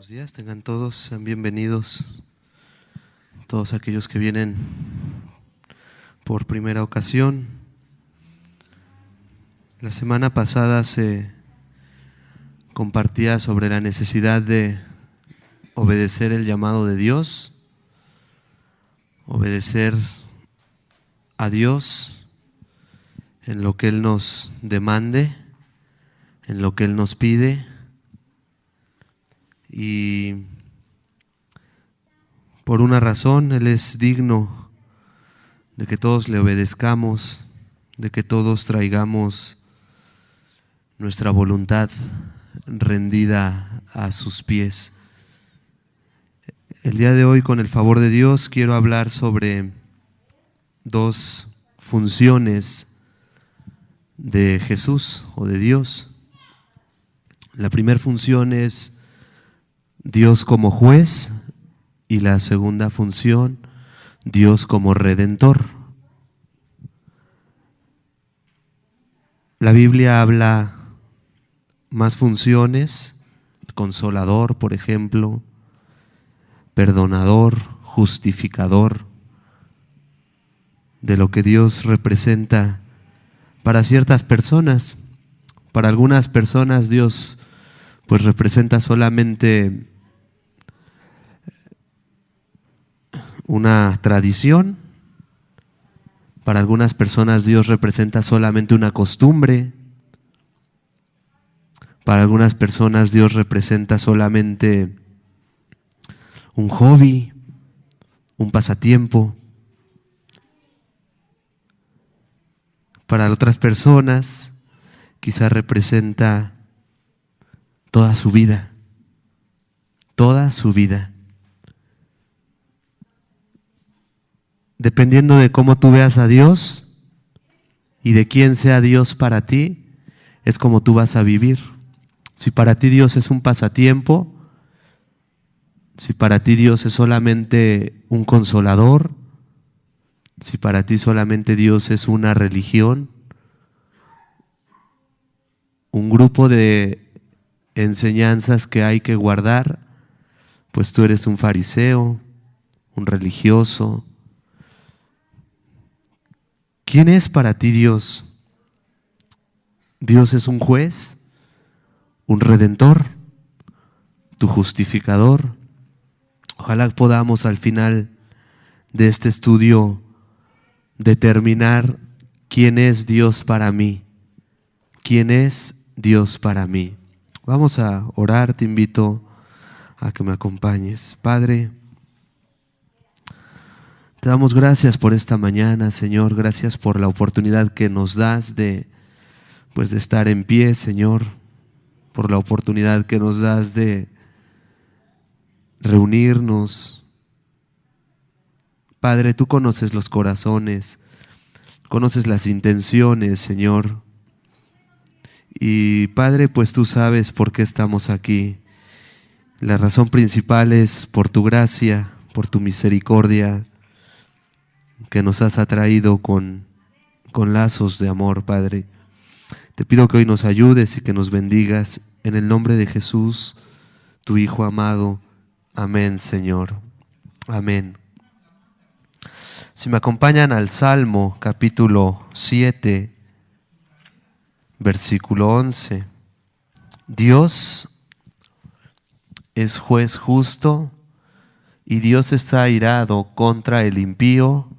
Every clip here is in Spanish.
Buenos días, tengan todos, sean bienvenidos, todos aquellos que vienen por primera ocasión. La semana pasada se compartía sobre la necesidad de obedecer el llamado de Dios, obedecer a Dios en lo que Él nos demande, en lo que Él nos pide. Y por una razón, Él es digno de que todos le obedezcamos, de que todos traigamos nuestra voluntad rendida a sus pies. El día de hoy, con el favor de Dios, quiero hablar sobre dos funciones de Jesús o de Dios. La primera función es Dios como juez y la segunda función, Dios como redentor. La Biblia habla más funciones, consolador, por ejemplo, perdonador, justificador, de lo que Dios representa para ciertas personas. Para algunas personas Dios pues representa solamente una tradición. Para algunas personas Dios representa solamente una costumbre. Para algunas personas Dios representa solamente un hobby, un pasatiempo. Para otras personas quizás representa toda su vida, toda su vida. Dependiendo de cómo tú veas a Dios y de quién sea Dios para ti, es como tú vas a vivir. Si para ti Dios es un pasatiempo, si para ti Dios es solamente un consolador, si para ti solamente Dios es una religión, un grupo de enseñanzas que hay que guardar, pues tú eres un fariseo, un religioso. ¿Quién es para ti Dios? Dios es un juez, un redentor, tu justificador. Ojalá podamos al final de este estudio determinar quién es Dios para mí. ¿Quién es Dios para mí? Vamos a orar, te invito a que me acompañes. Padre, te damos gracias por esta mañana, Señor, gracias por la oportunidad que nos das de estar en pie, Señor, por la oportunidad que nos das de reunirnos. Padre, tú conoces los corazones, conoces las intenciones, Señor. Y Padre, pues tú sabes por qué estamos aquí. La razón principal es por tu gracia, por tu misericordia, que nos has atraído con lazos de amor, Padre. Te pido que hoy nos ayudes y que nos bendigas en el nombre de Jesús, tu Hijo amado. Amén, Señor. Amén. Si me acompañan al Salmo capítulo 7, versículo 11. Dios es juez justo y Dios está airado contra el impío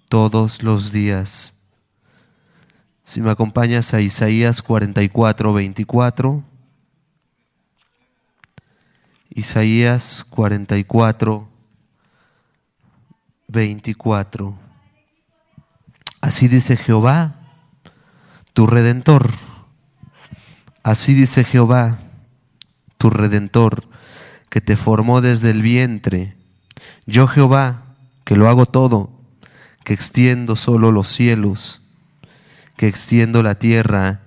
todos los días. Si me acompañas a Isaías 44, 24. Isaías 44, 24. Así dice Jehová, tu Redentor. Así dice Jehová, tu Redentor, que te formó desde el vientre. Yo Jehová, que lo hago todo, que extiendo solo los cielos, que extiendo la tierra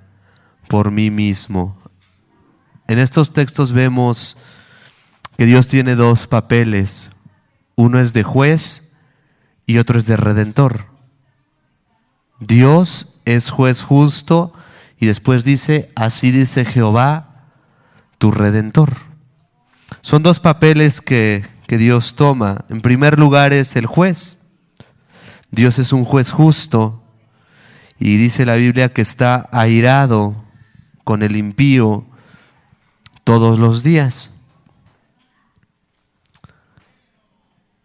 por mí mismo. En estos textos vemos que Dios tiene dos papeles. Uno es de juez y otro es de redentor. Dios es juez justo y después dice, así dice Jehová, tu redentor. Son dos papeles que Dios toma. En primer lugar es el juez. Dios es un juez justo y dice la Biblia que está airado con el impío todos los días.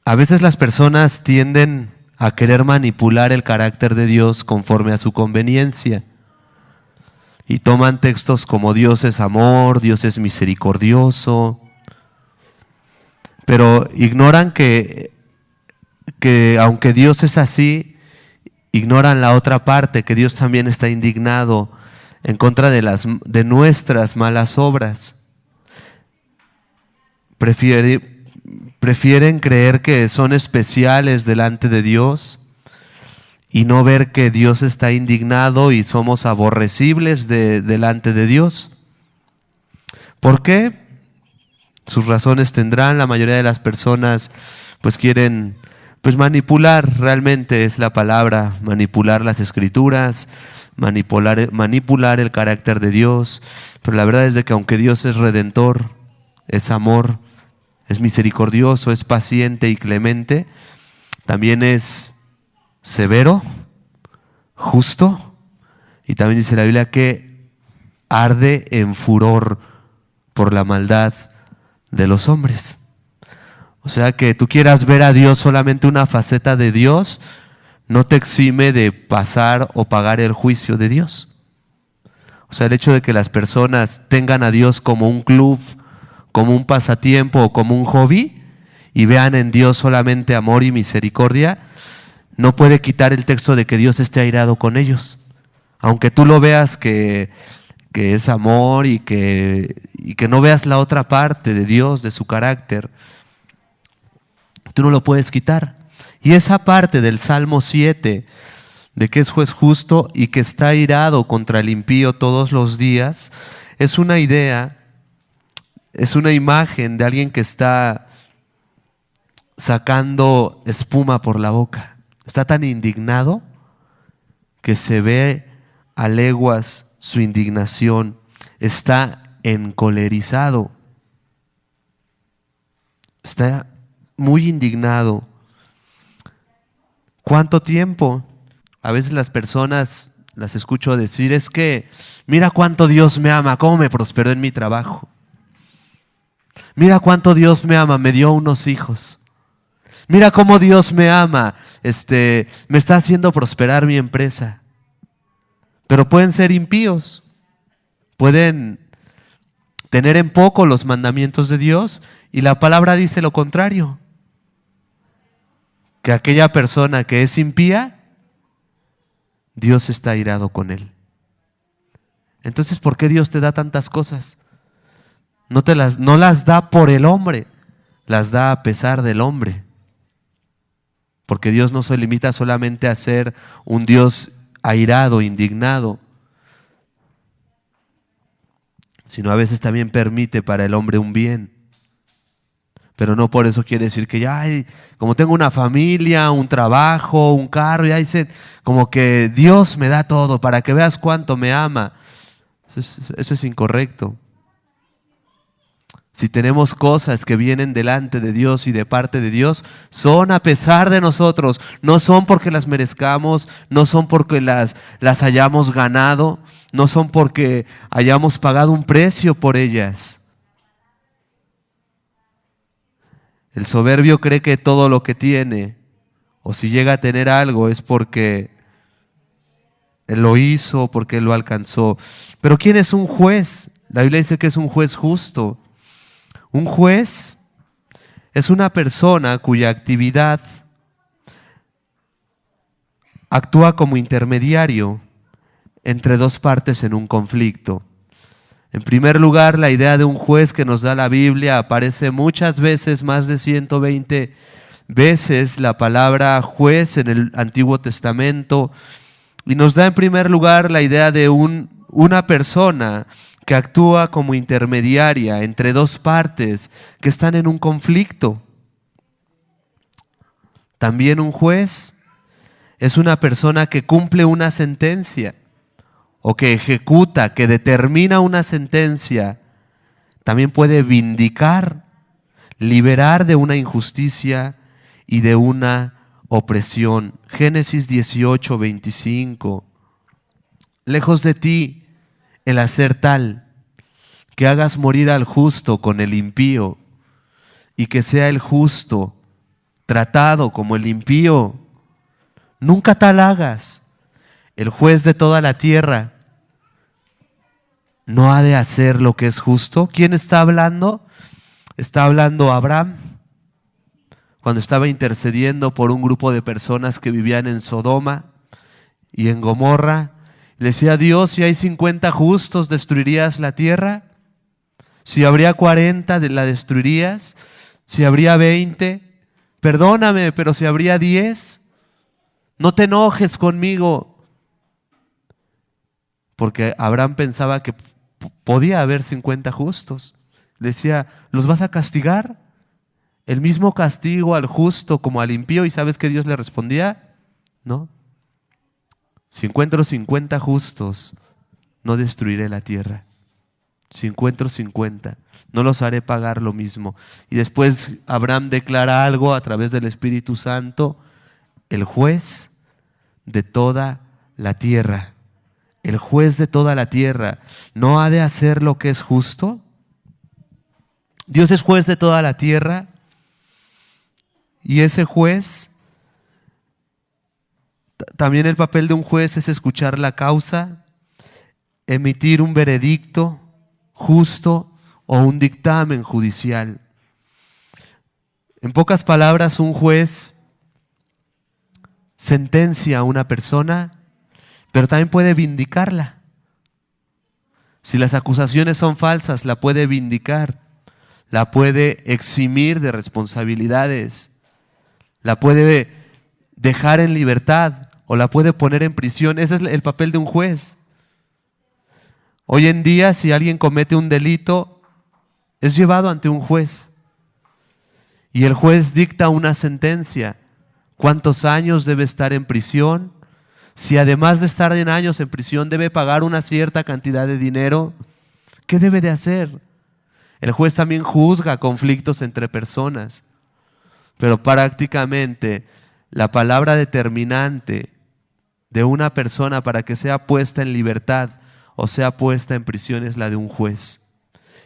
A veces las personas tienden a querer manipular el carácter de Dios conforme a su conveniencia y toman textos como Dios es amor, Dios es misericordioso, pero ignoran que aunque Dios es así, ignoran la otra parte, que Dios también está indignado en contra de nuestras malas obras. Prefieren creer que son especiales delante de Dios y no ver que Dios está indignado y somos aborrecibles delante de Dios. ¿Por qué? Sus razones tendrán. La mayoría de las personas pues quieren manipular, realmente es la palabra, manipular las escrituras, manipular el carácter de Dios. Pero la verdad es de que aunque Dios es redentor, es amor, es misericordioso, es paciente y clemente, también es severo, justo, y también dice la Biblia que arde en furor por la maldad de los hombres. O sea, que tú quieras ver a Dios solamente una faceta de Dios, no te exime de pasar o pagar el juicio de Dios. O sea, el hecho de que las personas tengan a Dios como un club, como un pasatiempo o como un hobby y vean en Dios solamente amor y misericordia, no puede quitar el texto de que Dios esté airado con ellos. Aunque tú lo veas que es amor y que no veas la otra parte de Dios, de su carácter, tú no lo puedes quitar. Y esa parte del Salmo 7, de que es juez justo y que está airado contra el impío todos los días, es una idea, es una imagen de alguien que está sacando espuma por la boca. Está tan indignado que se ve a leguas su indignación. Está encolerizado. Está muy indignado. ¿Cuánto tiempo? A veces las personas las escucho decir, es que mira cuánto Dios me ama, cómo me prosperó en mi trabajo. Mira cuánto Dios me ama, me dio unos hijos. Mira cómo Dios me ama, me está haciendo prosperar mi empresa. Pero pueden ser impíos, pueden tener en poco los mandamientos de Dios y la palabra dice lo contrario. Que aquella persona que es impía, Dios está airado con él. Entonces, ¿por qué Dios te da tantas cosas? No las da por el hombre, las da a pesar del hombre. Porque Dios no se limita solamente a ser un Dios airado, indignado, sino a veces también permite para el hombre un bien. Pero no por eso quiere decir que ya, como tengo una familia, un trabajo, un carro, ya dicen, como que Dios me da todo para que veas cuánto me ama. Eso es incorrecto. Si tenemos cosas que vienen delante de Dios y de parte de Dios, son a pesar de nosotros, no son porque las merezcamos, no son porque las hayamos ganado, no son porque hayamos pagado un precio por ellas. El soberbio cree que todo lo que tiene, o si llega a tener algo, es porque él lo hizo, porque él lo alcanzó. Pero ¿quién es un juez? La Biblia dice que es un juez justo. Un juez es una persona cuya actividad actúa como intermediario entre dos partes en un conflicto. En primer lugar, la idea de un juez que nos da la Biblia aparece muchas veces, más de 120 veces la palabra juez en el Antiguo Testamento, y nos da en primer lugar la idea de una persona que actúa como intermediaria entre dos partes que están en un conflicto. También un juez es una persona que cumple una sentencia o que ejecuta, que determina una sentencia. También puede vindicar, liberar de una injusticia y de una opresión. Génesis 18, 25. Lejos de ti el hacer tal, que hagas morir al justo con el impío, y que sea el justo tratado como el impío. Nunca tal hagas. El juez de toda la tierra no ha de hacer lo que es justo. ¿Quién está hablando? Está hablando Abraham, cuando estaba intercediendo por un grupo de personas que vivían en Sodoma y en Gomorra. Le decía a Dios: si hay 50 justos, ¿destruirías la tierra? Si habría 40, ¿la destruirías? Si habría 20, perdóname, pero si habría 10, no te enojes conmigo. Porque Abraham pensaba que podía haber 50 justos. Le decía: ¿los vas a castigar? El mismo castigo al justo como al impío. ¿Y sabes qué Dios le respondía? No. Si encuentro 50 justos, no destruiré la tierra. Si encuentro 50, no los haré pagar lo mismo. Y después Abraham declara algo a través del Espíritu Santo: el juez de toda la tierra. El juez de toda la tierra no ha de hacer lo que es justo. Dios es juez de toda la tierra, y ese juez, también el papel de un juez es escuchar la causa, emitir un veredicto justo o un dictamen judicial. En pocas palabras, un juez sentencia a una persona, pero también puede vindicarla. Si las acusaciones son falsas, la puede vindicar, la puede eximir de responsabilidades, la puede dejar en libertad o la puede poner en prisión. Ese es el papel de un juez. Hoy en día, si alguien comete un delito, es llevado ante un juez y el juez dicta una sentencia. ¿Cuántos años debe estar en prisión? Si además de estar en años en prisión debe pagar una cierta cantidad de dinero, ¿qué debe de hacer? El juez también juzga conflictos entre personas, pero prácticamente la palabra determinante de una persona para que sea puesta en libertad o sea puesta en prisión es la de un juez.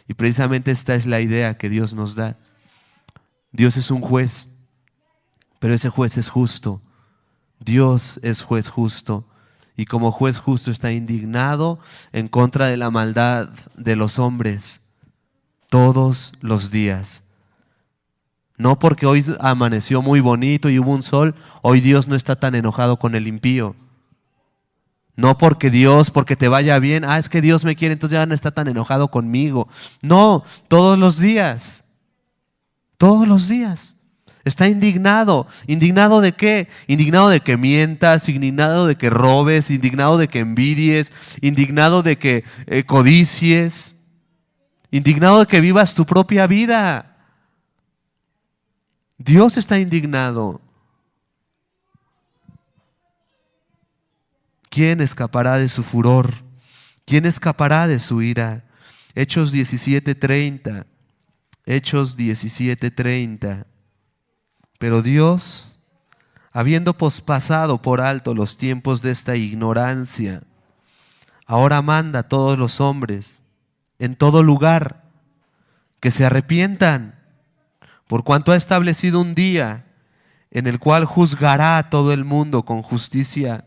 Y precisamente esta es la idea que Dios nos da. Dios es un juez, pero ese juez es justo. Dios es juez justo, y como juez justo está indignado en contra de la maldad de los hombres todos los días. No porque hoy amaneció muy bonito y hubo un sol, hoy Dios no está tan enojado con el impío. No porque Dios, porque te vaya bien, es que Dios me quiere, entonces ya no está tan enojado conmigo. No, todos los días. Todos los días. Está indignado. ¿Indignado de qué? Indignado de que mientas, indignado de que robes, indignado de que envidies, indignado de que codicies, indignado de que vivas tu propia vida. Dios está indignado. ¿Quién escapará de su furor? ¿Quién escapará de su ira? Hechos 17:30. Hechos 17:30. Pero Dios, habiendo pasado por alto los tiempos de esta ignorancia, ahora manda a todos los hombres en todo lugar que se arrepientan, por cuanto ha establecido un día en el cual juzgará a todo el mundo con justicia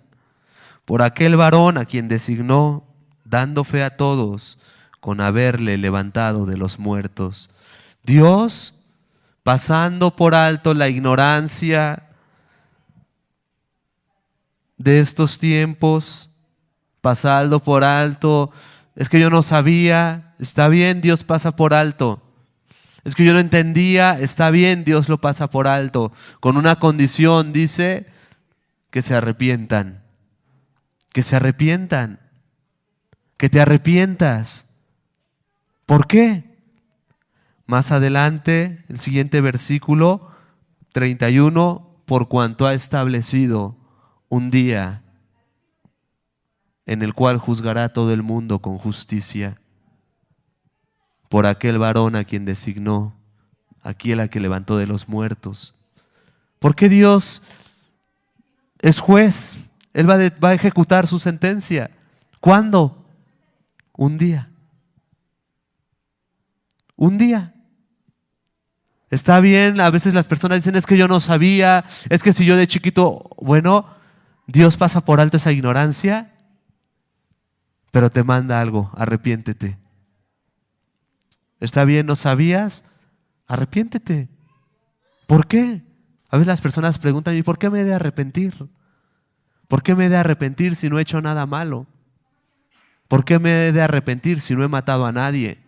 por aquel varón a quien designó, dando fe a todos con haberle levantado de los muertos. Dios, pasando por alto la ignorancia de estos tiempos, pasando por alto, es que yo no sabía, está bien, Dios pasa por alto. Es que yo no entendía, está bien, Dios lo pasa por alto. Con una condición, dice, que se arrepientan. Que se arrepientan. Que te arrepientas. ¿Por qué? Más adelante, el siguiente versículo 31, por cuanto ha establecido un día en el cual juzgará a todo el mundo con justicia, por aquel varón a quien designó, aquel a que levantó de los muertos. ¿Por qué Dios es juez? Él va a ejecutar su sentencia. ¿Cuándo? Un día. Un día. Está bien, a veces las personas dicen, es que yo no sabía, es que si yo de chiquito, bueno, Dios pasa por alto esa ignorancia, pero te manda algo, arrepiéntete. Está bien, no sabías, arrepiéntete. ¿Por qué? A veces las personas preguntan, ¿y por qué me he de arrepentir? ¿Por qué me he de arrepentir si no he hecho nada malo? ¿Por qué me he de arrepentir si no he matado a nadie?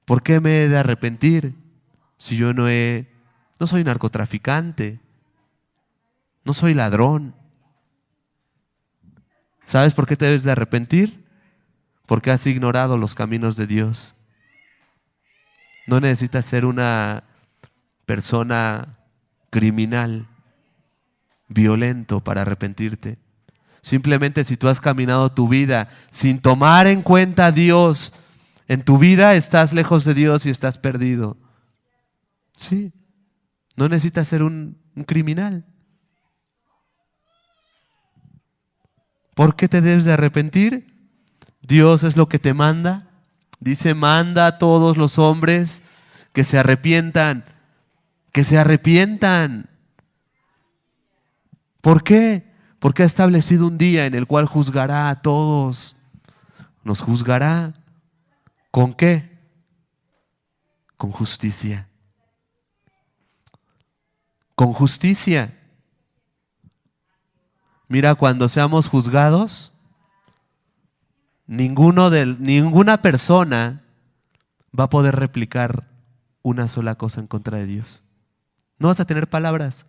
¿Por qué me he de arrepentir si yo no soy narcotraficante? No soy ladrón. ¿Sabes por qué te debes de arrepentir? Porque has ignorado los caminos de Dios. No necesitas ser una persona criminal, violento para arrepentirte. Simplemente si tú has caminado tu vida sin tomar en cuenta a Dios, en tu vida estás lejos de Dios y estás perdido. Sí, no necesitas ser un criminal. ¿Por qué te debes de arrepentir? Dios es lo que te manda. Dice, manda a todos los hombres que se arrepientan. Que se arrepientan. ¿Por qué? Porque ha establecido un día en el cual juzgará a todos. Nos juzgará. ¿Con qué? Con justicia. Con justicia. Mira, cuando seamos juzgados, ninguna persona va a poder replicar una sola cosa en contra de Dios. No vas a tener palabras.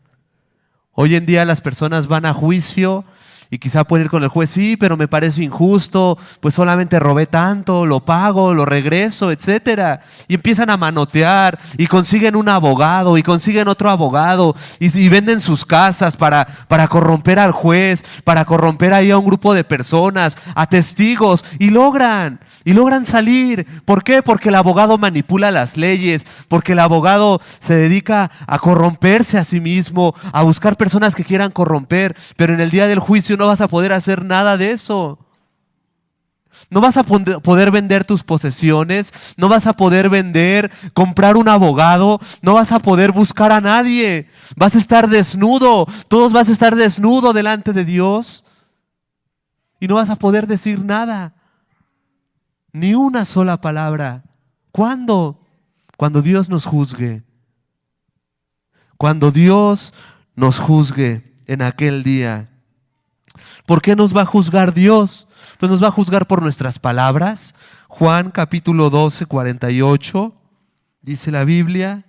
Hoy en día las personas van a juicio y quizá pueden ir con el juez, sí, pero me parece injusto, pues solamente robé tanto, lo pago, lo regreso, etcétera. Y empiezan a manotear y consiguen un abogado y consiguen otro abogado y venden sus casas para corromper al juez, para corromper ahí a un grupo de personas, a testigos, y logran salir. ¿Por qué? Porque el abogado manipula las leyes, porque el abogado se dedica a corromperse a sí mismo, a buscar personas que quieran corromper, pero en el día del juicio no vas a poder hacer nada de eso. No vas a poder vender tus posesiones, no vas a poder comprar un abogado, no vas a poder buscar a nadie. Vas a estar desnudo, todos vas a estar desnudo delante de Dios y no vas a poder decir nada, ni una sola palabra. ¿Cuándo? Cuando Dios nos juzgue. Cuando Dios nos juzgue en aquel día. ¿Por qué nos va a juzgar Dios? Pues nos va a juzgar por nuestras palabras. Juan capítulo 12, 48, dice la Biblia,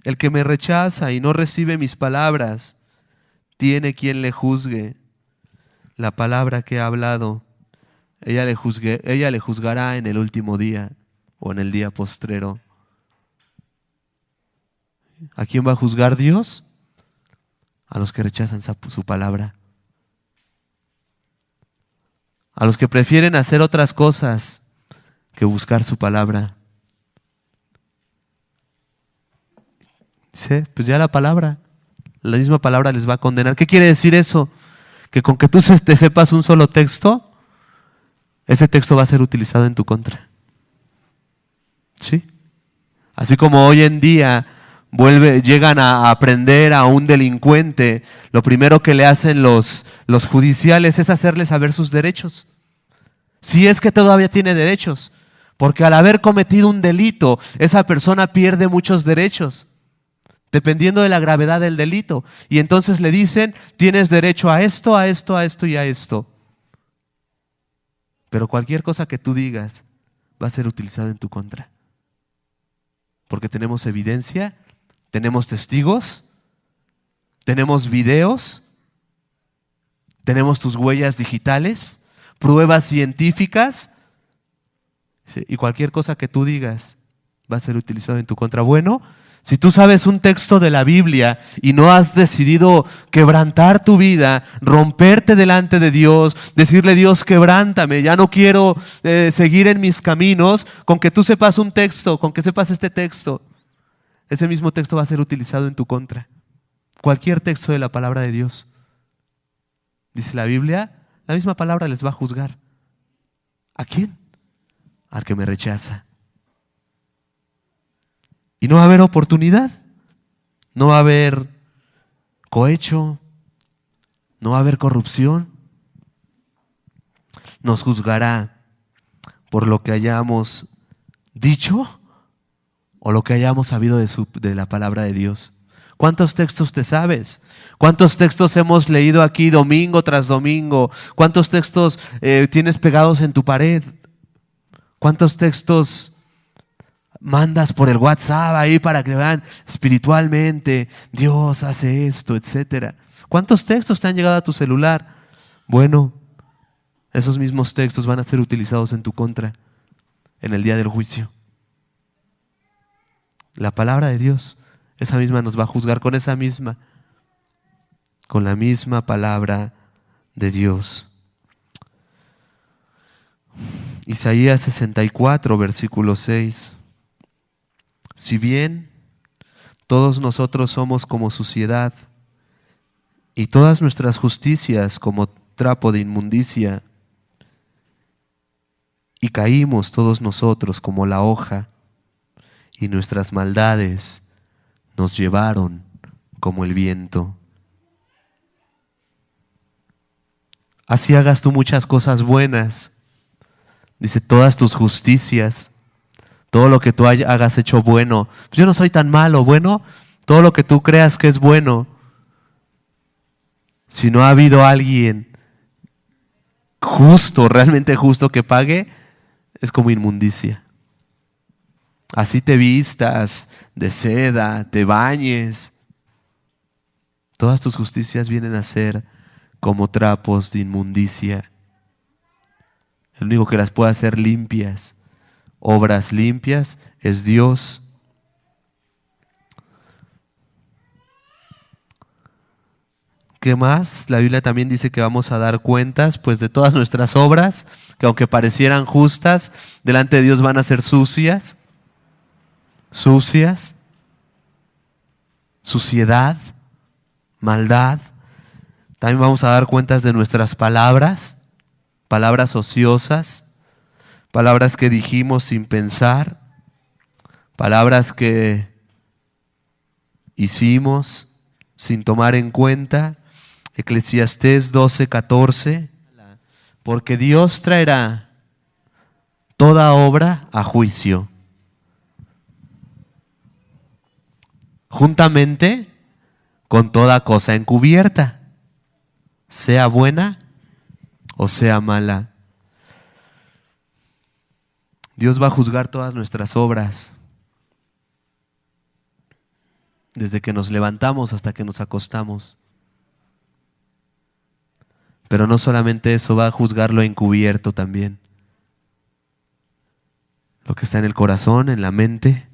el que me rechaza y no recibe mis palabras, tiene quien le juzgue. La palabra que ha hablado, ella le juzgará en el último día o en el día postrero. ¿A quién va a juzgar Dios? A los que rechazan su palabra. A los que prefieren hacer otras cosas que buscar su palabra. Dice, pues ya la misma palabra les va a condenar. ¿Qué quiere decir eso? Que con que tú te sepas un solo texto, ese texto va a ser utilizado en tu contra. ¿Sí? Así como hoy en día llegan a aprender a un delincuente, lo primero que le hacen los judiciales es hacerle saber sus derechos. Si es que todavía tiene derechos, porque al haber cometido un delito, esa persona pierde muchos derechos, dependiendo de la gravedad del delito. Y entonces le dicen, tienes derecho a esto, a esto, a esto y a esto. Pero cualquier cosa que tú digas va a ser utilizado en tu contra. Porque tenemos evidencia, tenemos testigos, tenemos videos, tenemos tus huellas digitales, pruebas científicas ¿sí? Y cualquier cosa que tú digas va a ser utilizado en tu contra. Bueno, si tú sabes un texto de la Biblia y no has decidido quebrantar tu vida, romperte delante de Dios, decirle: Dios, quebrántame, ya no quiero seguir en mis caminos, con que tú sepas un texto, con que sepas este texto, ese mismo texto va a ser utilizado en tu contra. Cualquier texto de la palabra de Dios. Dice la Biblia, la misma palabra les va a juzgar. ¿A quién? Al que me rechaza. Y no va a haber oportunidad, no va a haber cohecho, no va a haber corrupción. Nos juzgará por lo que hayamos dicho o lo que hayamos sabido de la palabra de Dios. ¿Cuántos textos te sabes? ¿Cuántos textos hemos leído aquí domingo tras domingo? ¿Cuántos textos tienes pegados en tu pared? ¿Cuántos textos mandas por el WhatsApp ahí para que vean espiritualmente, Dios hace esto, etcétera? ¿Cuántos textos te han llegado a tu celular? Bueno, esos mismos textos van a ser utilizados en tu contra en el día del juicio. La palabra de Dios, esa misma nos va a juzgar con la misma palabra de Dios. Isaías 64, versículo 6. Si bien todos nosotros somos como suciedad y todas nuestras justicias como trapo de inmundicia, y caímos todos nosotros como la hoja, y nuestras maldades nos llevaron como el viento. Así hagas tú muchas cosas buenas, dice, todas tus justicias, todo lo que tú hagas hecho bueno. Yo no soy tan malo, bueno, todo lo que tú creas que es bueno, si no ha habido alguien justo, realmente justo, que pague, es como inmundicia. Así te vistas de seda, te bañes, todas tus justicias vienen a ser como trapos de inmundicia. El único que las puede hacer limpias, obras limpias, es Dios. ¿Qué más? La Biblia también dice que vamos a dar cuentas, pues, de todas nuestras obras, que aunque parecieran justas, delante de Dios van a ser sucias, suciedad, maldad. También vamos a dar cuentas de nuestras palabras, palabras ociosas, palabras que dijimos sin pensar, palabras que hicimos sin tomar en cuenta. Eclesiastés 12:14, porque Dios traerá toda obra a juicio, juntamente con toda cosa encubierta, sea buena o sea mala. Dios va a juzgar todas nuestras obras, desde que nos levantamos hasta que nos acostamos. Pero no solamente eso, va a juzgar lo encubierto también. Lo que está en el corazón, en la mente,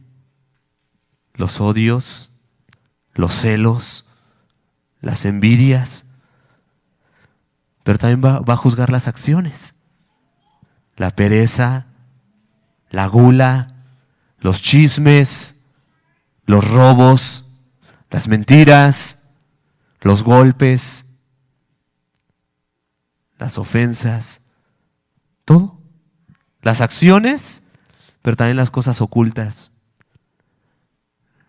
los odios, los celos, las envidias. Pero también va a juzgar las acciones, la pereza, la gula, los chismes, los robos, las mentiras, los golpes, las ofensas, todo. Las acciones, pero también las cosas ocultas.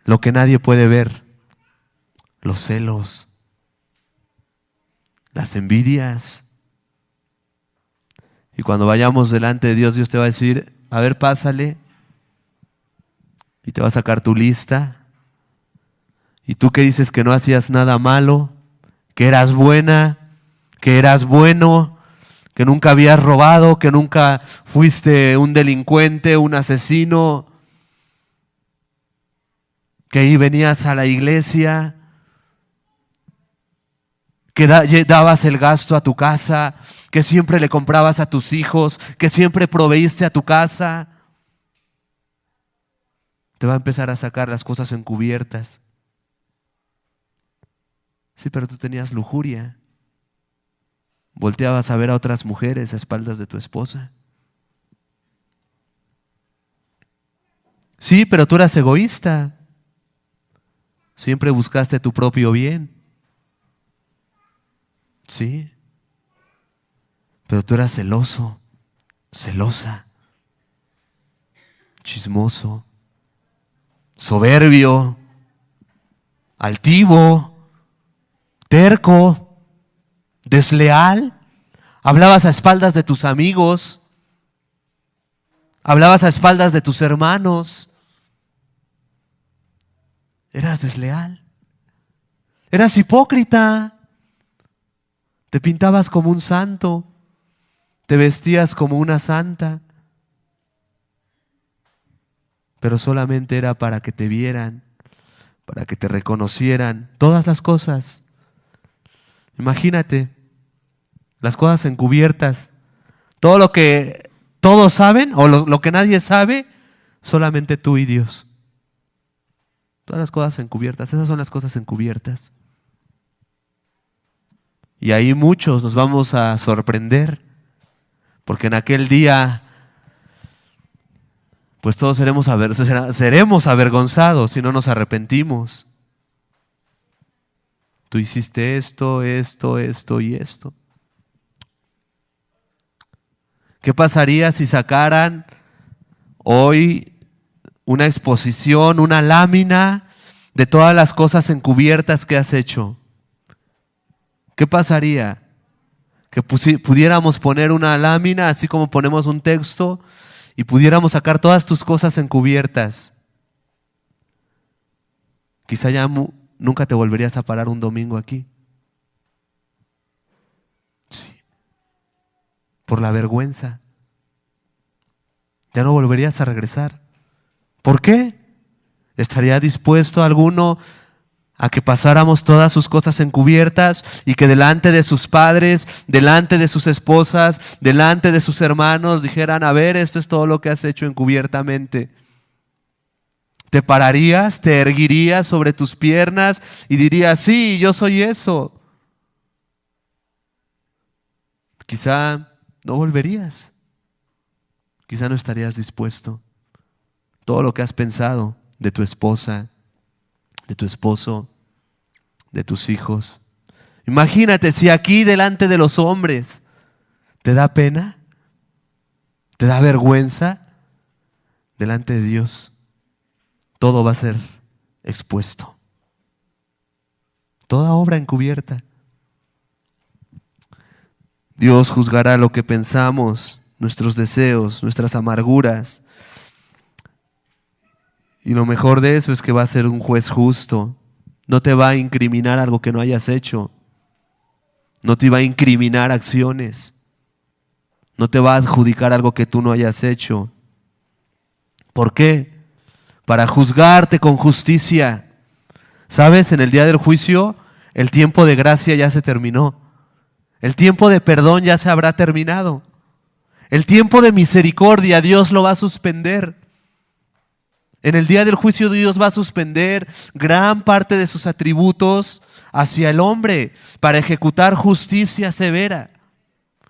Lo que nadie puede ver, los celos, las envidias. Y cuando vayamos delante de Dios, Dios te va a decir: a ver, pásale. Y te va a sacar tu lista. Y tú que dices que no hacías nada malo, que eras buena, que eras bueno, que nunca habías robado, que nunca fuiste un delincuente, un asesino, que ahí venías a la iglesia, que dabas el gasto a tu casa, que siempre le comprabas a tus hijos, que siempre proveíste a tu casa. te va a empezar a sacar las cosas encubiertas. Sí, pero tú tenías lujuria. Volteabas a ver a otras mujeres a espaldas de tu esposa. Sí, pero tú eras egoísta. Siempre buscaste tu propio bien. Sí. Pero tú eras celoso, celosa, chismoso, soberbio, altivo, terco, desleal. Hablabas a espaldas de tus amigos, hablabas a espaldas de tus hermanos. Eras desleal, eras hipócrita, te pintabas como un santo, te vestías como una santa, pero solamente era para que te vieran, para que te reconocieran, todas las cosas. Imagínate, las cosas encubiertas, todo lo que todos saben o lo que nadie sabe, solamente tú y Dios. Todas las cosas encubiertas, esas son las cosas encubiertas. Y ahí muchos nos vamos a sorprender, porque en aquel día, pues todos seremos avergonzados si no nos arrepentimos. Tú hiciste esto, esto, esto y esto. ¿Qué pasaría si sacaran hoy una exposición, una lámina de todas las cosas encubiertas que has hecho? ¿Qué pasaría? Que pudiéramos poner una lámina, así como ponemos un texto, y pudiéramos sacar todas tus cosas encubiertas. Quizá ya nunca te volverías a parar un domingo aquí. Sí. Por la vergüenza. Ya no volverías a regresar. ¿Por qué? ¿Estaría dispuesto alguno a que pasáramos todas sus cosas encubiertas y que delante de sus padres, delante de sus esposas, delante de sus hermanos dijeran, a ver, esto es todo lo que has hecho encubiertamente? ¿Te pararías, te erguirías sobre tus piernas y dirías, sí, yo soy eso? Quizá no volverías, quizá no estarías dispuesto. Todo lo que has pensado de tu esposa, de tu esposo, de tus hijos. Imagínate si aquí delante de los hombres te da pena, te da vergüenza, delante de Dios todo va a ser expuesto. Toda obra encubierta. Dios juzgará lo que pensamos, nuestros deseos, nuestras amarguras. Y lo mejor de eso es que va a ser un juez justo. No te va a incriminar algo que no hayas hecho. No te va a incriminar acciones. No te va a adjudicar algo que tú no hayas hecho. ¿Por qué? Para juzgarte con justicia. ¿Sabes? En el día del juicio, el tiempo de gracia ya se terminó. El tiempo de perdón ya se habrá terminado. El tiempo de misericordia, Dios lo va a suspender. En el día del juicio Dios va a suspender gran parte de sus atributos hacia el hombre para ejecutar justicia severa,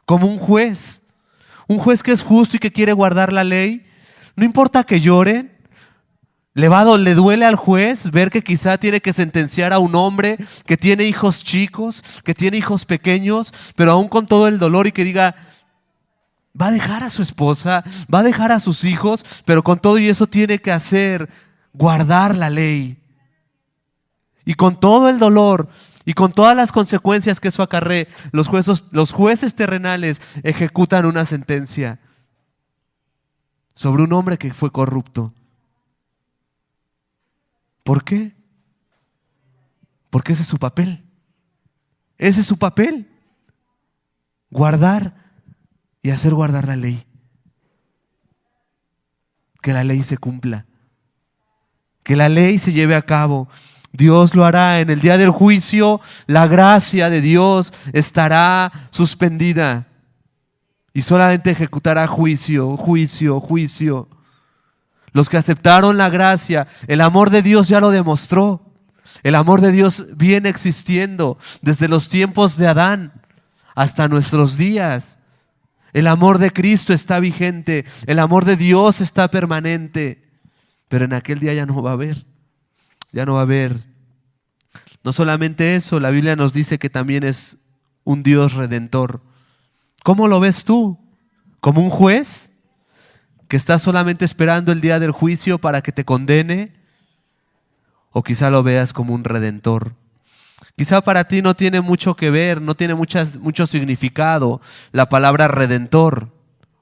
como un juez que es justo y que quiere guardar la ley. No importa que lloren, le duele al juez ver que quizá tiene que sentenciar a un hombre que tiene hijos chicos, que tiene hijos pequeños, pero aún con todo el dolor, y que diga, va a dejar a su esposa, va a dejar a sus hijos, pero con todo y eso tiene que hacer, guardar la ley. Y con todo el dolor y con todas las consecuencias que eso acarree, los jueces terrenales ejecutan una sentencia sobre un hombre que fue corrupto. ¿Por qué? Porque ese es su papel. Ese es su papel. Guardar y hacer guardar la ley. Que la ley se cumpla. Que la ley se lleve a cabo. Dios lo hará en el día del juicio. La gracia de Dios estará suspendida y solamente ejecutará juicio, juicio, juicio. los que aceptaron la gracia, el amor de Dios ya lo demostró. El amor de Dios viene existiendo desde los tiempos de Adán hasta nuestros días. El amor de Cristo está vigente, el amor de Dios está permanente, pero en aquel día ya no va a haber, ya no va a haber. No solamente eso, la Biblia nos dice que también es un Dios redentor. ¿Cómo lo ves tú? ¿Como un juez que está solamente esperando el día del juicio para que te condene? O quizá lo veas como un redentor. Quizá para ti no tiene mucho que ver, no tiene mucho significado la palabra redentor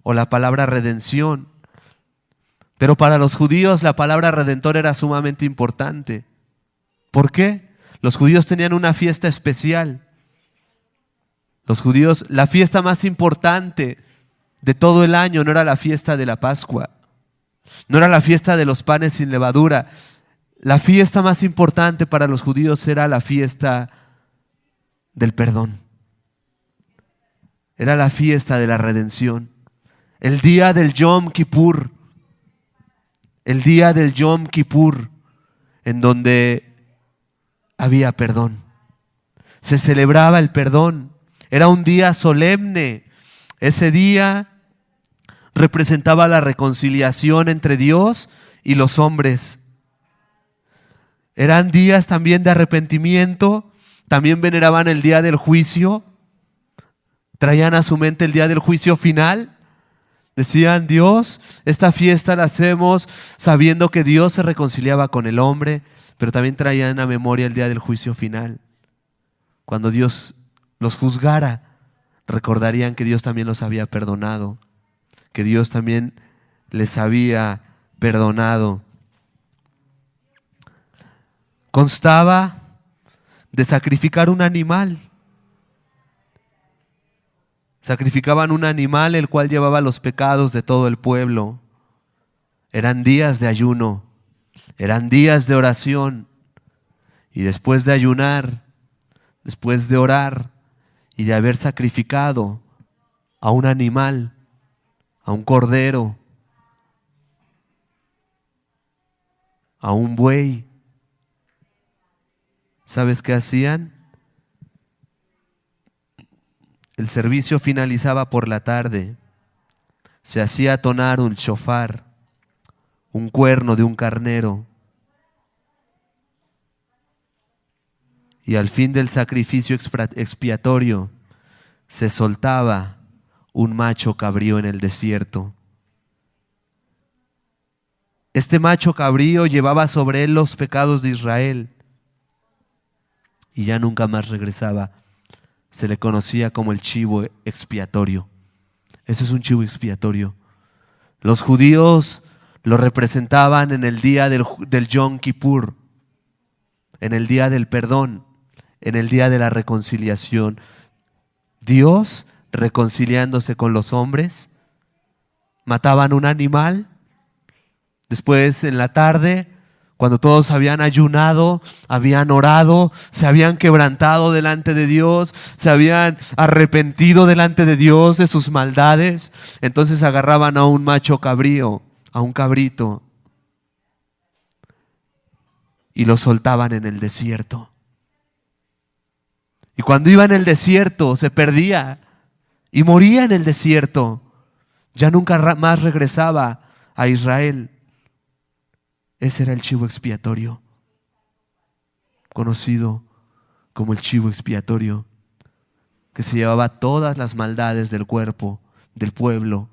o la palabra redención. Pero para los judíos la palabra redentor era sumamente importante. ¿Por qué? Los judíos tenían una fiesta especial. Los judíos, la fiesta más importante de todo el año no era la fiesta de la Pascua, no era la fiesta de los panes sin levadura. La fiesta más importante para los judíos era la fiesta del perdón. Era la fiesta de la redención. El día del Yom Kippur. El día del Yom Kippur, en donde había perdón. Se celebraba el perdón. Era un día solemne. Ese día representaba la reconciliación entre Dios y los hombres. Eran días también de arrepentimiento, también veneraban el día del juicio, traían a su mente el día del juicio final. Decían, Dios, esta fiesta la hacemos sabiendo que Dios se reconciliaba con el hombre, pero también traían a memoria el día del juicio final. Cuando Dios los juzgara, recordarían que Dios también los había perdonado, que Dios también les había perdonado. Constaba de sacrificar un animal. Sacrificaban un animal el cual llevaba los pecados de todo el pueblo. Eran días de ayuno, eran días de oración. Y después de ayunar, después de orar y de haber sacrificado a un animal, a un cordero, a un buey, ¿sabes qué hacían? El servicio finalizaba por la tarde. Se hacía tonar un shofar, un cuerno de un carnero. Y al fin del sacrificio expiatorio se soltaba un macho cabrío en el desierto. Este macho cabrío llevaba sobre él los pecados de Israel. Y ya nunca más regresaba. Se le conocía como el chivo expiatorio. Ese es un chivo expiatorio. Los judíos lo representaban en el día del Yom Kippur, en el día del perdón, en el día de la reconciliación. Dios reconciliándose con los hombres. Mataban un animal. Después en la tarde, cuando todos habían ayunado, habían orado, se habían quebrantado delante de Dios, se habían arrepentido delante de Dios de sus maldades, entonces agarraban a un macho cabrío, a un cabrito, y lo soltaban en el desierto. Y cuando iba en el desierto se perdía y moría en el desierto. Ya nunca más regresaba a Israel. Ese era el chivo expiatorio, conocido como el chivo expiatorio, que se llevaba todas las maldades del cuerpo, del pueblo,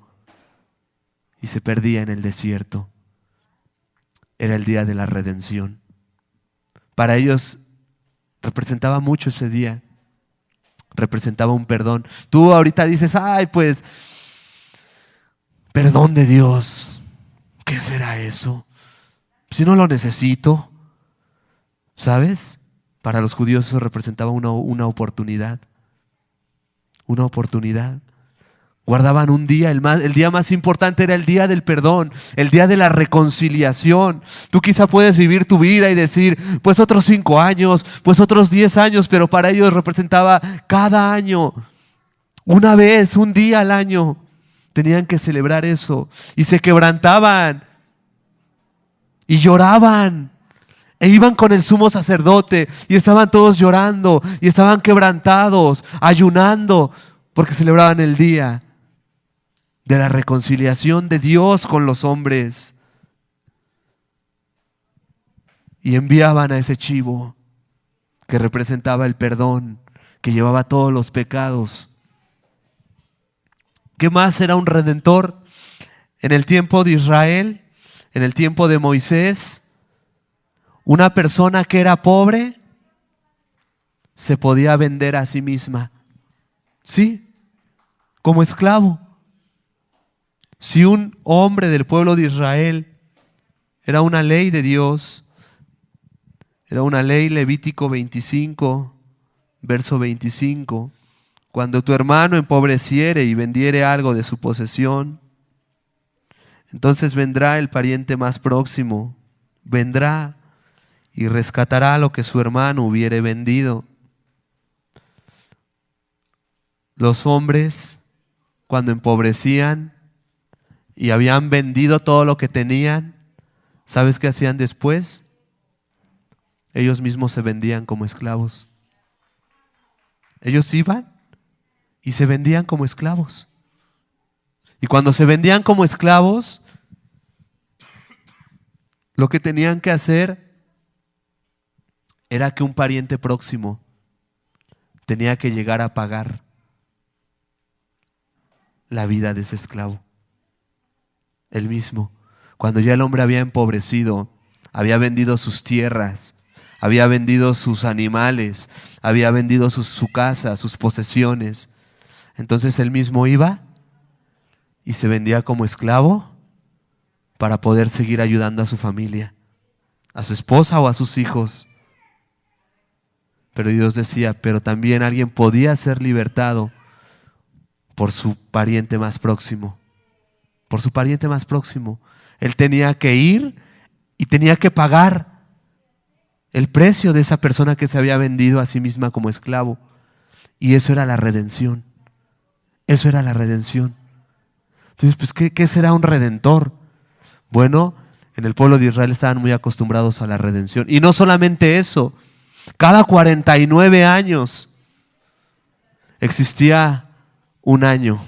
y se perdía en el desierto. Era el día de la redención. Para ellos representaba mucho ese día, representaba un perdón. Tú ahorita dices, ay, pues, perdón de Dios, ¿qué será eso? Si no lo necesito, ¿sabes? Para los judíos eso representaba una oportunidad. Una oportunidad. Guardaban un día, el día más importante era el día del perdón, el día de la reconciliación. Tú quizá puedes vivir tu vida y decir, pues otros 5 años, pues otros 10 años, pero para ellos representaba cada año, una vez, un día al año. Tenían que celebrar eso y se quebrantaban. y lloraban. E iban con el sumo sacerdote y estaban todos llorando y estaban quebrantados, ayunando, porque celebraban el día de la reconciliación de Dios con los hombres. Y enviaban a ese chivo que representaba el perdón, que llevaba todos los pecados. ¿Qué más era un redentor? En el tiempo de Israel, en el tiempo de Moisés, una persona que era pobre se podía vender a sí misma. Sí, como esclavo. Si un hombre del pueblo de Israel, era una ley de Dios, era una ley, Levítico 25, verso 25. Cuando tu hermano empobreciere y vendiere algo de su posesión, entonces vendrá el pariente más próximo, vendrá y rescatará lo que su hermano hubiere vendido. Los hombres, cuando empobrecían y habían vendido todo lo que tenían, ¿sabes qué hacían después? Ellos mismos se vendían como esclavos. Ellos iban y se vendían como esclavos. Y cuando se vendían como esclavos, lo que tenían que hacer era que un pariente próximo tenía que llegar a pagar la vida de ese esclavo. Él mismo, cuando ya el hombre había empobrecido, había vendido sus tierras, había vendido sus animales, había vendido su casa, sus posesiones, entonces él mismo iba y se vendía como esclavo para poder seguir ayudando a su familia, a su esposa o a sus hijos. Pero Dios decía, pero también alguien podía ser libertado por su pariente más próximo. Por su pariente más próximo. Él tenía que ir y tenía que pagar el precio de esa persona que se había vendido a sí misma como esclavo. Y eso era la redención. Eso era la redención. Entonces, pues, ¿qué será un redentor? Bueno, en el pueblo de Israel estaban muy acostumbrados a la redención. Y no solamente eso, cada 49 años existía un año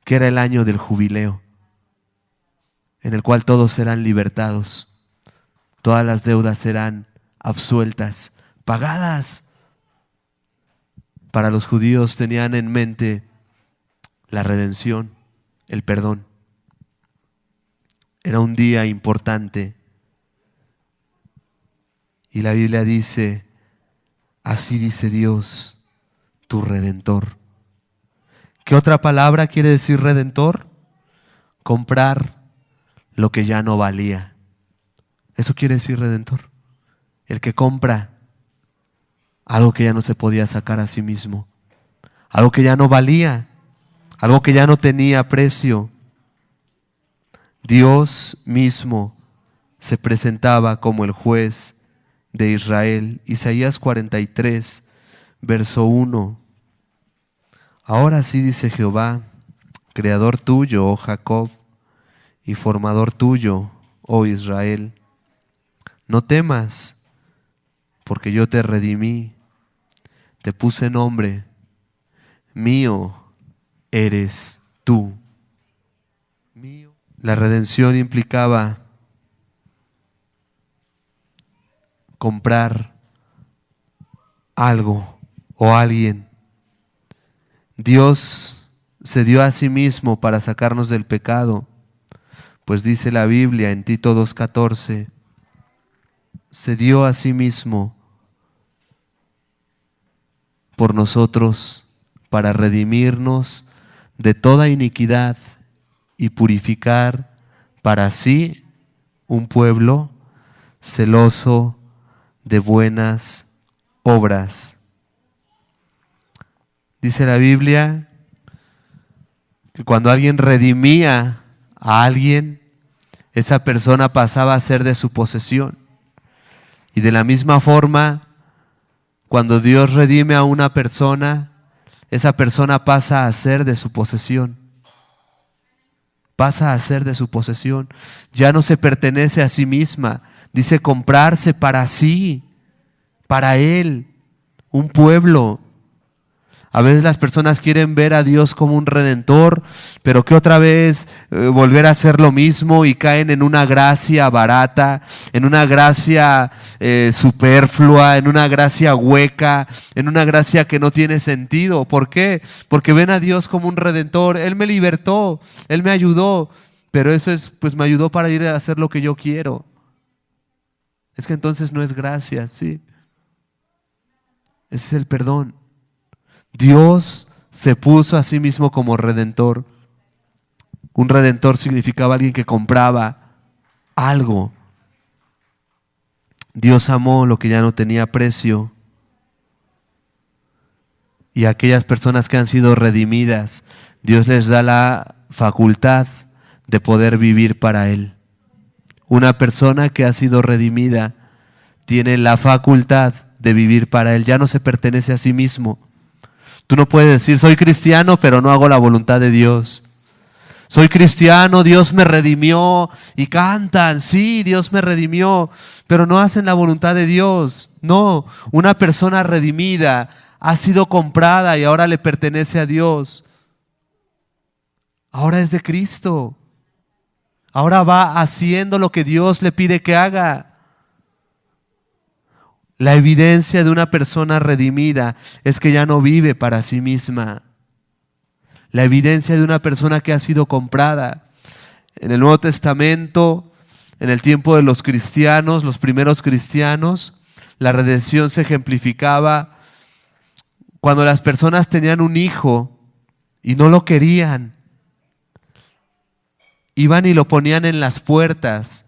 que era el año del jubileo, en el cual todos serán libertados, todas las deudas serán absueltas, pagadas. Para los judíos tenían en mente la redención, el perdón. Era un día importante. Y la Biblia dice, así dice Dios, tu Redentor. ¿Qué otra palabra quiere decir redentor? Comprar lo que ya no valía. Eso quiere decir redentor. El que compra algo que ya no se podía sacar a sí mismo. Algo que ya no valía. Algo que ya no tenía precio. Dios mismo se presentaba como el juez de Israel. Isaías 43, verso 1. Ahora sí dice Jehová, creador tuyo, oh Jacob, y formador tuyo, oh Israel. No temas, porque yo te redimí, te puse nombre, mío eres tú. Mío. La redención implicaba comprar algo o alguien. Dios se dio a sí mismo para sacarnos del pecado, pues dice la Biblia en Tito 2:14, se dio a sí mismo por nosotros para redimirnos de toda iniquidad y purificar para sí un pueblo celoso de buenas obras. Dice la Biblia que cuando alguien redimía a alguien, esa persona pasaba a ser de su posesión. Y de la misma forma, cuando Dios redime a una persona, esa persona pasa a ser de su posesión. pasa a ser de su posesión. Ya no se pertenece a sí misma. Dice comprarse para sí, para Él, un pueblo. A veces las personas quieren ver a Dios como un redentor, pero que otra vez volver a hacer lo mismo y caen en una gracia barata, en una gracia superflua, en una gracia hueca, en una gracia que no tiene sentido. ¿Por qué? Porque ven a Dios como un redentor. Él me libertó, Él me ayudó, pero eso es, pues me ayudó para ir a hacer lo que yo quiero. Es que entonces no es gracia, ¿sí? Ese es el perdón. Dios se puso a sí mismo como redentor. Un redentor significaba alguien que compraba algo. Dios amó lo que ya no tenía precio. Y a aquellas personas que han sido redimidas, Dios les da la facultad de poder vivir para Él. Una persona que ha sido redimida tiene la facultad de vivir para Él. Ya no se pertenece a sí mismo. Tú no puedes decir, soy cristiano, pero no hago la voluntad de Dios. Soy cristiano, Dios me redimió, y cantan, sí, Dios me redimió, pero no hacen la voluntad de Dios. No, una persona redimida ha sido comprada y ahora le pertenece a Dios. Ahora es de Cristo. Ahora va haciendo lo que Dios le pide que haga. La evidencia de una persona redimida es que ya no vive para sí misma. La evidencia de una persona que ha sido comprada. En el Nuevo Testamento, en el tiempo de los cristianos, los primeros cristianos, la redención se ejemplificaba cuando las personas tenían un hijo y no lo querían. Iban y lo ponían en las puertas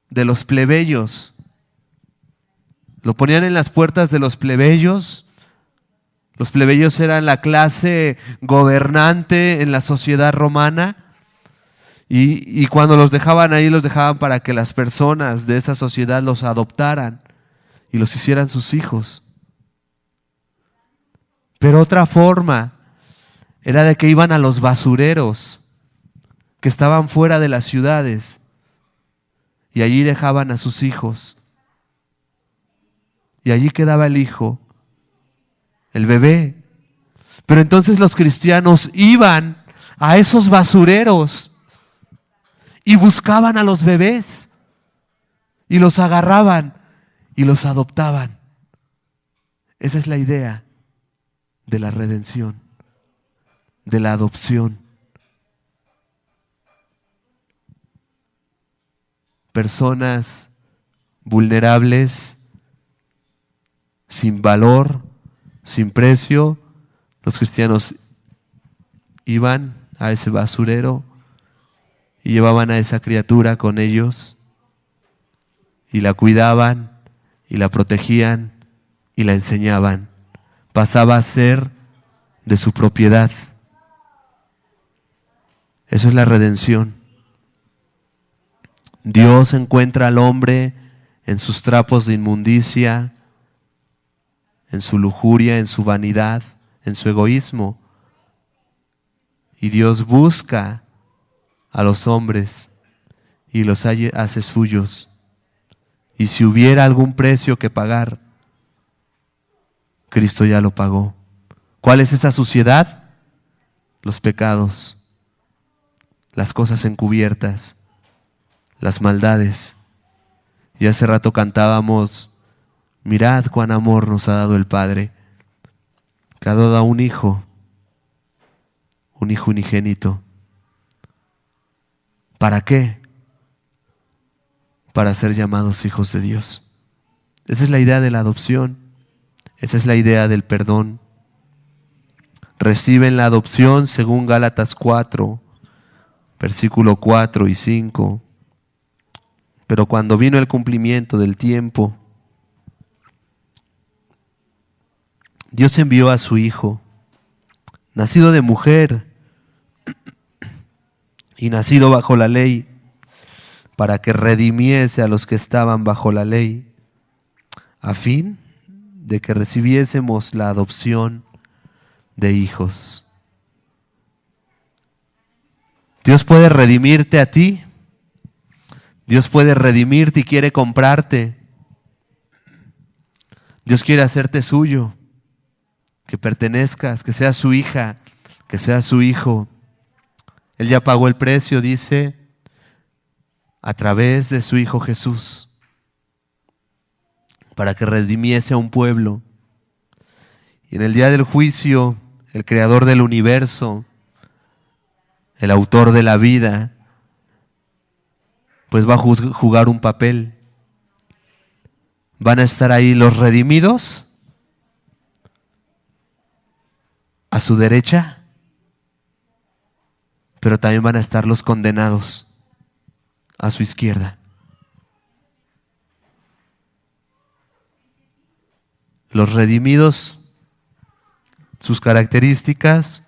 de los plebeyos. Lo ponían en las puertas de los plebeyos. Los plebeyos eran la clase gobernante en la sociedad romana. Y cuando los dejaban ahí, los dejaban para que las personas de esa sociedad los adoptaran y los hicieran sus hijos. Pero otra forma era de que iban a los basureros que estaban fuera de las ciudades y allí dejaban a sus hijos. Y allí quedaba el hijo, el bebé. Pero entonces los cristianos iban a esos basureros y buscaban a los bebés y los agarraban y los adoptaban. Esa es la idea de la redención, de la adopción. Personas vulnerables, sin valor, sin precio, los cristianos iban a ese basurero y llevaban a esa criatura con ellos y la cuidaban y la protegían y la enseñaban. Pasaba a ser de su propiedad. Eso es la redención. Dios encuentra al hombre en sus trapos de inmundicia, en su lujuria, en su vanidad, en su egoísmo. Y Dios busca a los hombres y los hace suyos. Y si hubiera algún precio que pagar, Cristo ya lo pagó. ¿Cuál es esa suciedad? Los pecados, las cosas encubiertas, las maldades. Y hace rato cantábamos, mirad cuán amor nos ha dado el Padre, que ha dado a un hijo unigénito. ¿Para qué? Para ser llamados hijos de Dios. Esa es la idea de la adopción. Esa es la idea del perdón. Reciben la adopción según Gálatas 4, versículo 4 y 5. Pero cuando vino el cumplimiento del tiempo, Dios envió a su Hijo, nacido de mujer y nacido bajo la ley, para que redimiese a los que estaban bajo la ley, a fin de que recibiésemos la adopción de hijos. Dios puede redimirte a ti. Dios puede redimirte y quiere comprarte. Dios quiere hacerte suyo, que pertenezcas, que seas su hija, que seas su hijo. Él ya pagó el precio, dice, a través de su Hijo Jesús, para que redimiese a un pueblo. Y en el día del juicio, el creador del universo, el autor de la vida, pues va a jugar un papel. Van a estar ahí los redimidos a su derecha, pero también van a estar los condenados a su izquierda. Los redimidos, sus características,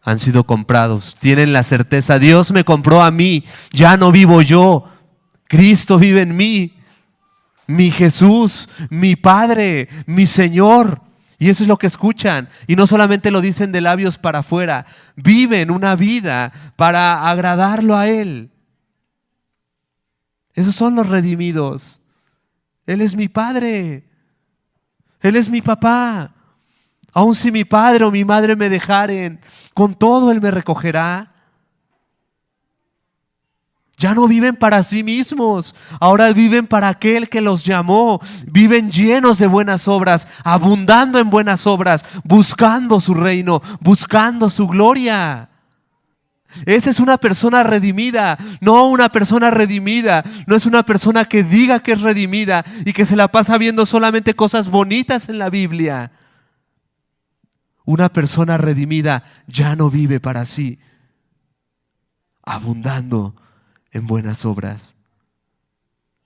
han sido comprados. Tienen la certeza, Dios me compró a mí, ya no vivo yo, Cristo vive en mí, mi Jesús, mi Padre, mi Señor. Y eso es lo que escuchan. Y no solamente lo dicen de labios para afuera, viven una vida para agradarlo a Él. Esos son los redimidos. Él es mi Padre, Él es mi papá. Aun si mi padre o mi madre me dejaren, con todo Él me recogerá. Ya no viven para sí mismos, ahora viven para aquel que los llamó. Viven llenos de buenas obras, abundando en buenas obras, buscando su reino, buscando su gloria. Esa es una persona redimida. No, una persona redimida no es una persona que diga que es redimida y que se la pasa viendo solamente cosas bonitas en la Biblia. Una persona redimida ya no vive para sí, abundando en buenas obras.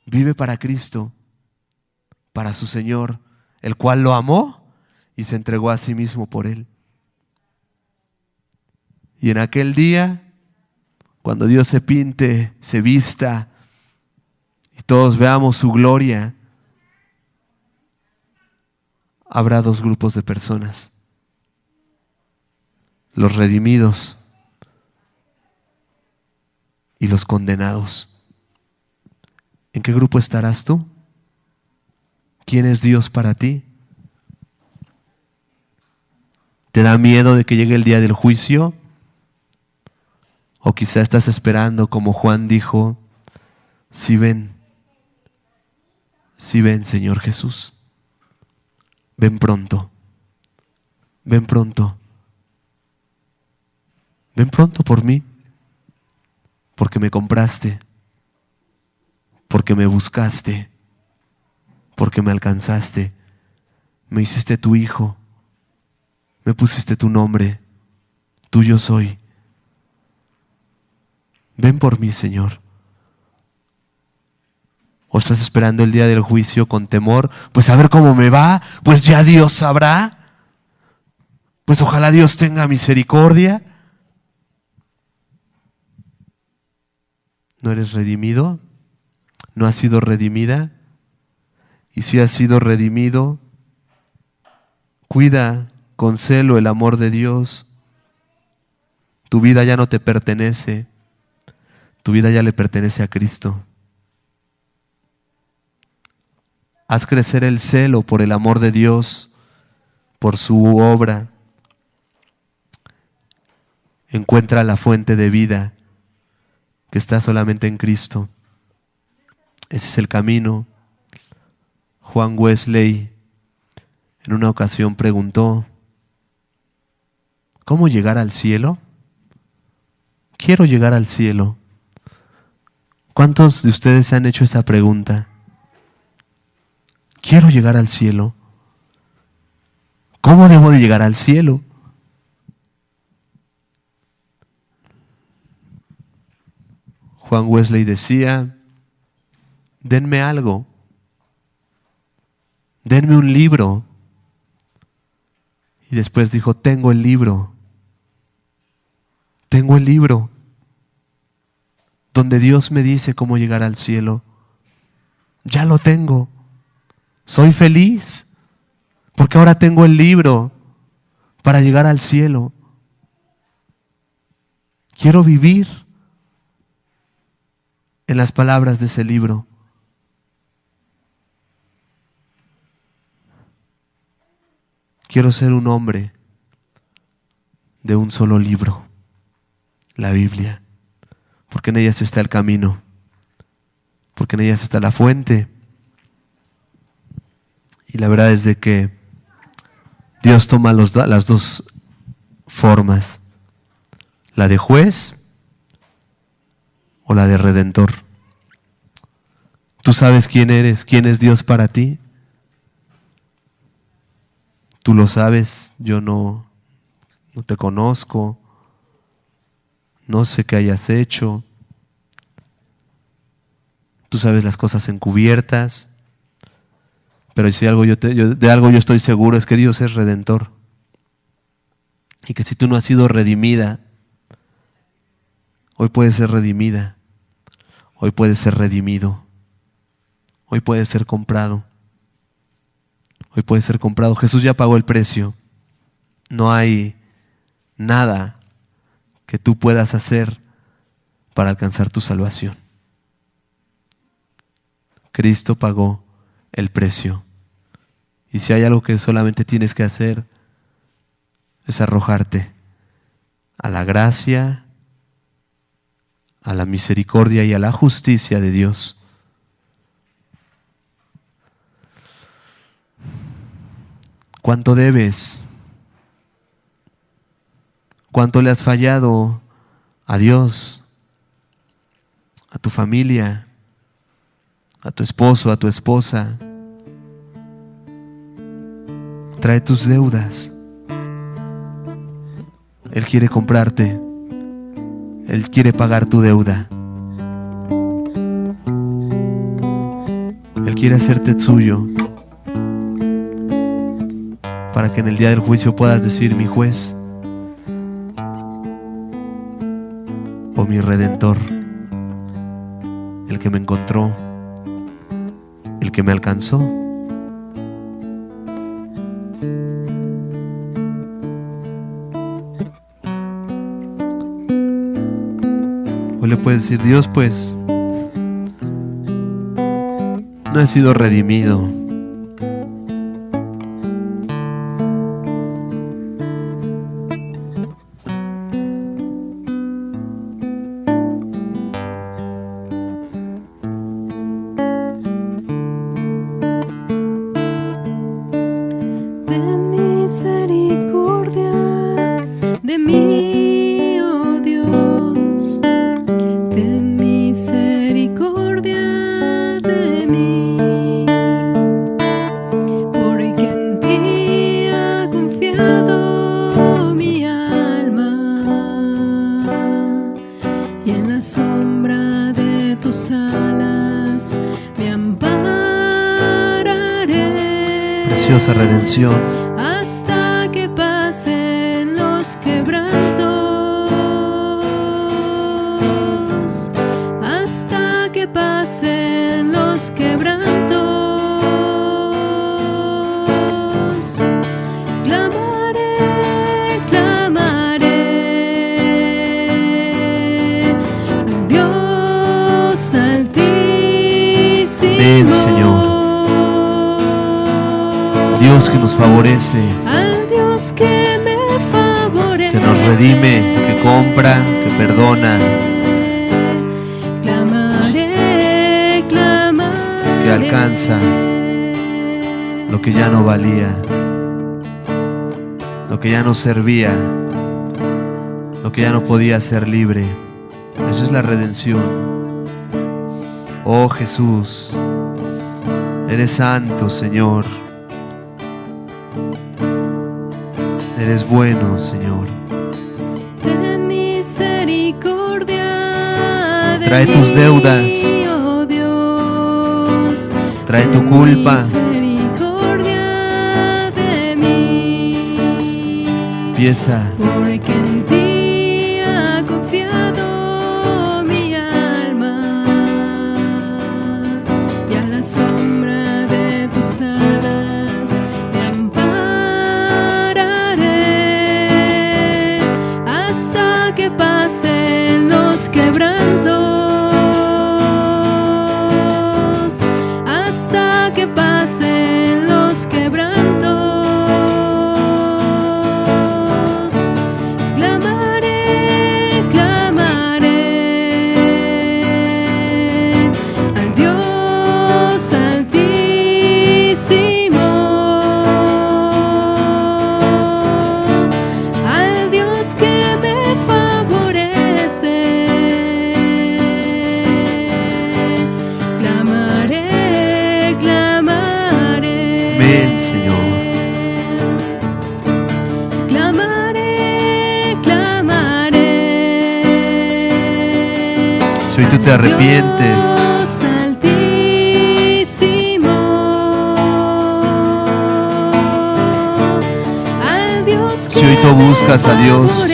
Vive para Cristo, para su Señor, el cual lo amó y se entregó a sí mismo por Él. Y en aquel día, cuando Dios se pinte, se vista y todos veamos su gloria, habrá dos grupos de personas: los redimidos y los condenados. ¿En qué grupo estarás tú? ¿Quién es Dios para ti? ¿Te da miedo de que llegue el día del juicio? ¿O quizá estás esperando, como Juan dijo, sí ven, Señor Jesús, ven pronto, ven pronto. Ven pronto por mí, porque me compraste, porque me buscaste, porque me alcanzaste, me hiciste tu hijo, me pusiste tu nombre, tuyo soy. Ven por mí, Señor. ¿O estás esperando el día del juicio con temor? Pues a ver cómo me va, pues ya Dios sabrá, pues ojalá Dios tenga misericordia. ¿No eres redimido? ¿No has sido redimida? Y si has sido redimido, cuida con celo el amor de Dios. Tu vida ya no te pertenece, tu vida ya le pertenece a Cristo. Haz crecer el celo por el amor de Dios, por su obra. Encuentra la fuente de vida que está solamente en Cristo. Ese es el camino. Juan Wesley en una ocasión preguntó: ¿cómo llegar al cielo? Quiero llegar al cielo. ¿Cuántos de ustedes se han hecho esa pregunta? Quiero llegar al cielo. ¿Cómo debo de llegar al cielo? Juan Wesley decía: denme algo, denme un libro. Y después dijo: tengo el libro, donde Dios me dice cómo llegar al cielo. Ya lo tengo, soy feliz, porque ahora tengo el libro para llegar al cielo. Quiero vivir en las palabras de ese libro. Quiero ser un hombre de un solo libro, la Biblia, porque en ellas está el camino, porque en ellas está la fuente. Y la verdad es de que Dios toma las dos formas, la de juez o la de redentor. ¿Tú sabes quién eres? ¿Quién es Dios para ti? Tú lo sabes, yo no te conozco, no sé qué hayas hecho. Tú sabes las cosas encubiertas, pero si algo de algo yo estoy seguro es que Dios es redentor. Y que si tú no has sido redimida, hoy puedes ser redimida, hoy puedes ser redimido, hoy puedes ser comprado. Hoy puede ser comprado. Jesús ya pagó el precio. No hay nada que tú puedas hacer para alcanzar tu salvación. Cristo pagó el precio. Y si hay algo que solamente tienes que hacer, es arrojarte a la gracia, a la misericordia y a la justicia de Dios. ¿Cuánto debes? ¿Cuánto le has fallado a Dios, a tu familia, a tu esposo, a tu esposa? Trae tus deudas. Él quiere comprarte. Él quiere pagar tu deuda. Él quiere hacerte suyo, para que en el día del juicio puedas decir: mi juez o mi redentor, el que me encontró, el que me alcanzó. Hoy le puedes decir: Dios, pues no he sido redimido. Preciosa redención. Hasta que pasen los quebrantos, hasta que pasen los quebrantos, clamaré, clamaré al Dios altísimo. Ven, Señor. Dios que nos favorece, al Dios que me favorece, que nos redime, que compra, que perdona, clamaré, clamaré, que alcanza lo que ya no valía, lo que ya no servía, lo que ya no podía ser libre. Eso es la redención. Oh Jesús, eres santo, Señor. Eres bueno, Señor. Ten misericordia de Trae tus deudas. mí, oh Dios. Trae tu Ten culpa. misericordia de mí. Empieza. Porque en ti ha confiado mi alma, y a la sombra de tus alas me ampararé hasta que pase Si hoy tú te arrepientes, Dios altísimo, al Dios si hoy tú buscas a Dios,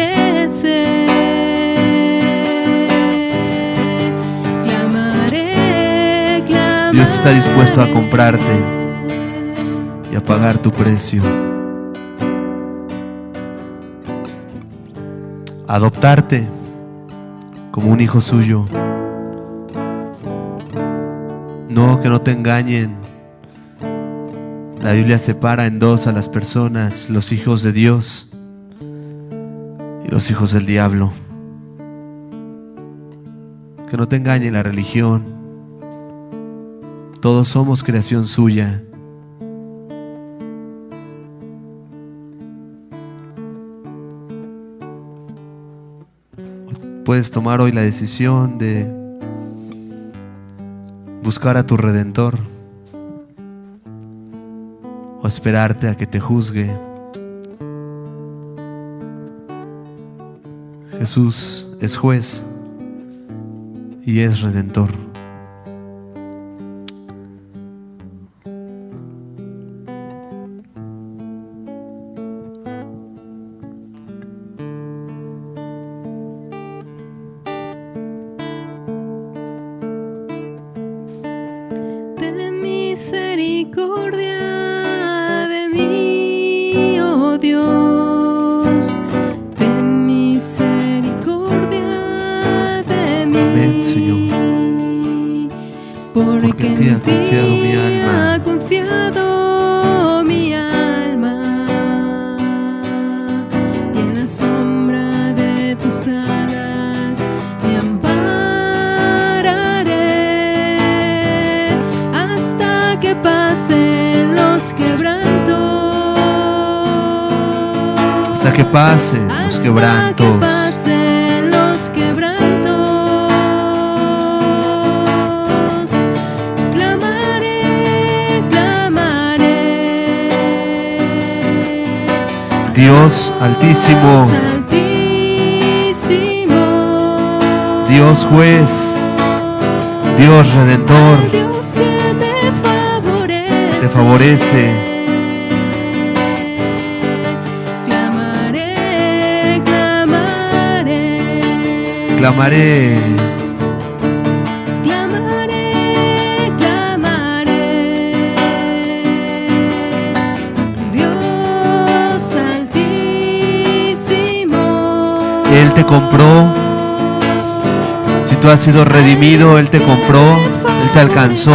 Dios está dispuesto a comprarte y a pagar tu precio, adoptarte como un hijo suyo. No, que no te engañen. La Biblia separa en dos a las personas: los hijos de Dios y los hijos del diablo. Que no te engañe la religión. Todos somos creación suya. Puedes tomar hoy la decisión de buscar a tu Redentor o esperarte a que te juzgue. Jesús es juez y es Redentor. Ten misericordia de mí, oh Dios. Ten misericordia de mí. Amén, Señor. Porque en ti ha confiado mi alma. ha confiado mi alma. Y en la sombra de tus alas me ampararé hasta que pasen los quebrantos. Hasta que pasen los quebrantos. Hasta que pasen los quebrantos. Clamaré, clamaré. Dios altísimo, Altísimo. Dios juez, Dios redentor, Dios que me favorece. te favorece. Clamaré, clamaré. Clamaré, Clamaré, clamaré. Dios altísimo. Él te compró. Si tú has sido redimido, Él te compró, Él te alcanzó.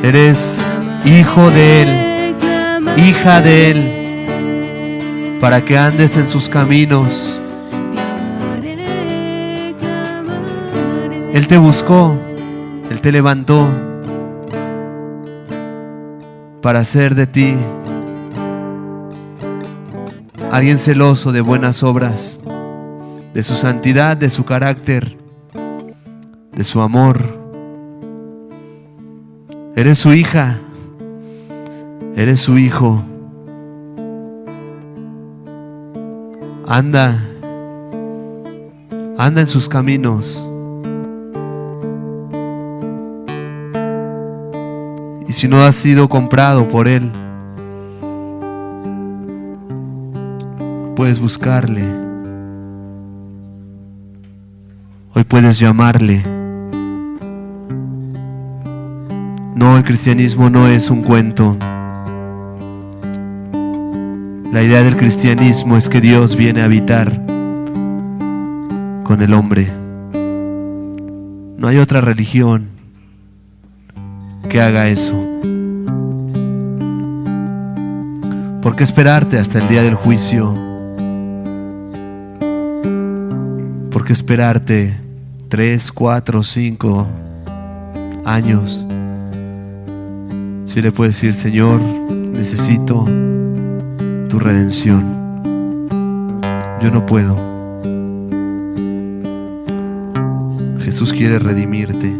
Eres hijo de Él, hija de Él, para que andes en sus caminos. Él te buscó, Él te levantó para hacer de ti alguien celoso de buenas obras, de su santidad, de su carácter, de su amor. Eres su hija, eres su hijo. Anda en sus caminos. Y si no has sido comprado por Él, puedes buscarle. Hoy puedes llamarle. No, el cristianismo no es un cuento. La idea del cristianismo es que Dios viene a habitar con el hombre. No hay otra religión que haga eso. ¿Por qué esperarte hasta el día del juicio? ¿Por qué esperarte 3, 4, 5 años? Si le puedes decir: Señor, necesito tu redención. Yo no puedo. Jesús quiere redimirte.